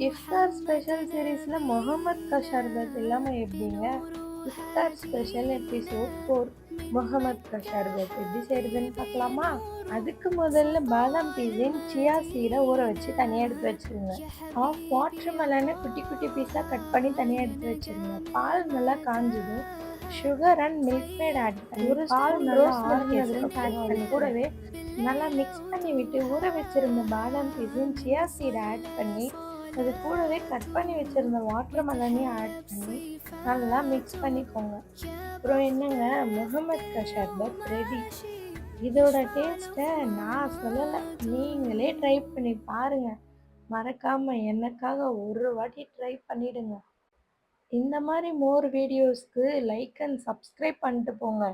இஃப்தார் special சீரீஸ்ல முகமது கா ஷர்பத் இல்லாம எப்படிங்க? இஃப்தார் ஸ்பெஷல் எபிசோட் 4 முகமது கா ஷர்பத் எப்படி செய்யறதுன்னு பார்க்கலாமா? அதுக்கு முதல்ல பாதாம் பீஸின் சியா சீடை ஊற வச்சு தனியாக எடுத்து வச்சிருங்க. ஹாஃப் வாட்டர் மெலனை குட்டி குட்டி பீஸாக கட் பண்ணி தனியாக எடுத்து வச்சிருங்க. பால் நல்லா காஞ்சதும் sugar and Milkmaid add பண்ணி ஒரு பால் ஸ்பூன் நல்லா ரோஸ் மில்க் ஆறுனதுக்கு எசன்ஸ் ஆட் அப்புறம் அது பண்ணிக்கோங்க. கூடவே நல்லா மிக்ஸ் பண்ணி விட்டு ஊற வச்சிருந்த பாதாம் பீஸும் சியா சீடை ஆட் பண்ணி அது கூடவே கட் பண்ணி வச்சிருந்த வாட்டர் மெலனையும் ஆட் பண்ணி நல்லா மிக்ஸ் பண்ணிக்கோங்க. அப்புறம் என்னங்க, முகமது கா ஷர்பத் ரெடி. இதோட டேஸ்ட்டை நான் சொல்லலை, நீங்களே ட்ரை பண்ணி பாருங்க. மறக்காம எனக்காக ஒரு வாட்டி ட்ரை பண்ணிடுங்க. இந்த மாதிரி மோர் வீடியோஸ்க்கு லைக் அண்ட் சப்ஸ்கிரைப் பண்ணிட்டு போங்க.